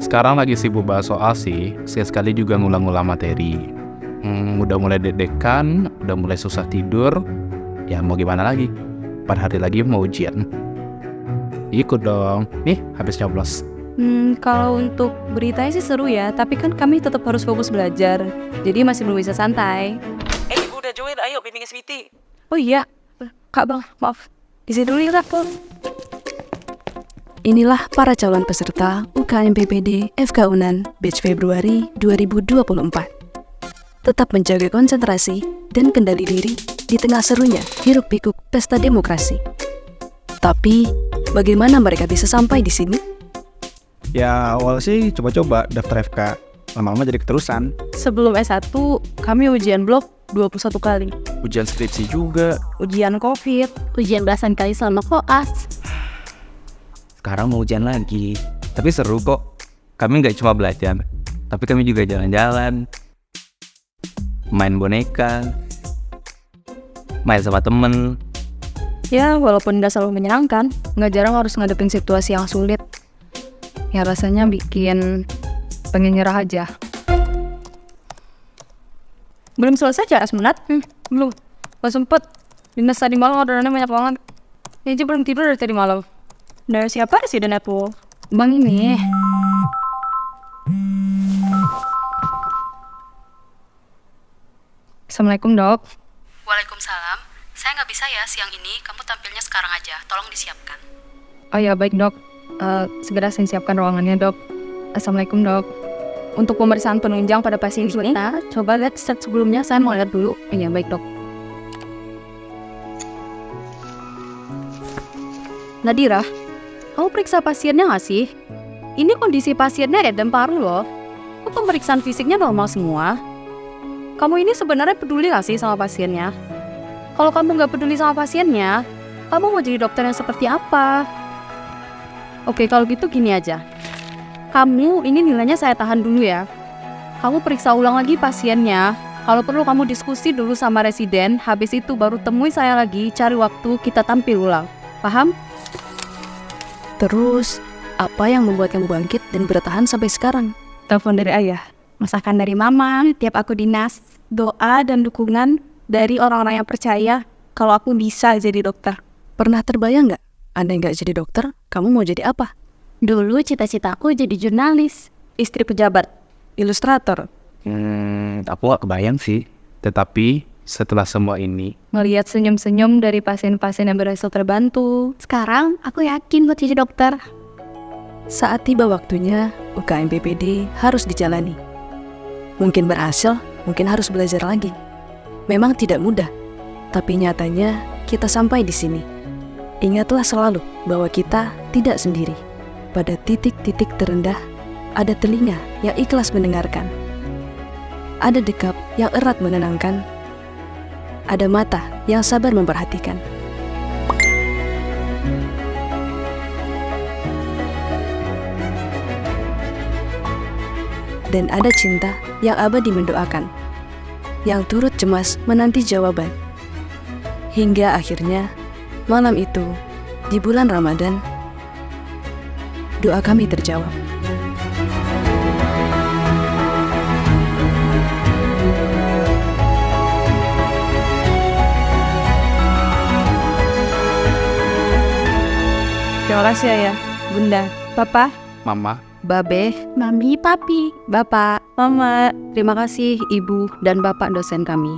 Sekarang lagi sibuk bahas soal sih, sekali juga ngulang-ngulang materi. Udah mulai deg-degan, udah mulai susah tidur. Ya mau gimana lagi? 4 hari lagi mau ujian. Ikut dong. Nih, habis nyoblos. Kalau untuk beritanya sih seru ya, tapi kan kami tetap harus fokus belajar. Jadi masih belum bisa santai. Ibu udah join, ayo bimbing SPT. Oh iya, Kak Bang, maaf. Di sini dulu ya, Kak. Inilah para calon peserta UKM PPD FK Unan batch Februari 2024. Tetap menjaga konsentrasi dan kendali diri di tengah serunya hiruk-pikuk pesta demokrasi. Tapi, bagaimana mereka bisa sampai di sini? Ya awal sih coba-coba daftar FK, lama-lama jadi keterusan. Sebelum S1, kami ujian blok 21 kali. Ujian skripsi juga. Ujian COVID. Ujian belasan kali selama koas. Sekarang mau ujian lagi. Tapi seru kok. Kami nggak cuma belajar, tapi kami juga jalan-jalan, main boneka, main sama temen. Ya, walaupun nggak selalu menyenangkan, nggak jarang harus ngadepin situasi yang sulit. Ya rasanya bikin pengen nyerah aja. Belum selesai ya, Asmenat? Belum. Gak sempet. Dinas tadi malam orderannya banyak banget. Ini aja belum tidur dari tadi malam. Dari siapa sih dan Apple? Bang ini. Assalamualaikum, Dok. Waalaikumsalam. Saya nggak bisa ya siang ini, kamu tampilnya sekarang aja. Tolong disiapkan. Oh ya, baik, Dok. Segera saya siapkan ruangannya, Dok. Assalamualaikum, Dok. Untuk pemeriksaan penunjang pada pasien ini, coba lihat set sebelumnya, saya mau lihat dulu. Iya, baik, Dok. Nadira, kamu periksa pasiennya nggak sih? Ini kondisi pasiennya edem paru loh. Kok pemeriksaan fisiknya normal semua? Kamu ini sebenarnya peduli nggak sih sama pasiennya? Kalau kamu nggak peduli sama pasiennya, kamu mau jadi dokter yang seperti apa? Oke, kalau gitu gini aja. Kamu, ini nilainya saya tahan dulu ya. Kamu periksa ulang lagi pasiennya. Kalau perlu kamu diskusi dulu sama residen. Habis itu baru temui saya lagi, cari waktu, kita tampil ulang. Paham? Terus, apa yang membuat kamu bangkit dan bertahan sampai sekarang? Telepon dari ayah. Masakan dari mama, tiap aku dinas. Doa dan dukungan dari orang-orang yang percaya kalau aku bisa jadi dokter. Pernah terbayang nggak? Andai nggak jadi dokter, kamu mau jadi apa? Dulu cita-citaku jadi jurnalis. Istri pejabat. Ilustrator. Aku gak kebayang sih. Tetapi setelah semua ini, Melihat senyum-senyum dari pasien-pasien yang berhasil terbantu. Sekarang aku yakin buat jadi dokter. Saat tiba waktunya, UKM PPD harus dijalani. Mungkin berhasil, mungkin harus belajar lagi. Memang tidak mudah, tapi nyatanya kita sampai di sini. Ingatlah selalu bahwa kita tidak sendiri. Pada titik-titik terendah, ada telinga yang ikhlas mendengarkan. Ada dekap yang erat menenangkan. Ada mata yang sabar memperhatikan. Dan ada cinta yang abadi mendoakan, yang turut cemas menanti jawaban. Hingga akhirnya, malam itu, di bulan Ramadan, doa kami terjawab. Terima kasih ayah, bunda, papa, Mama, babe, Mami, papi. bapak, mama. Terima kasih ibu dan bapak dosen kami.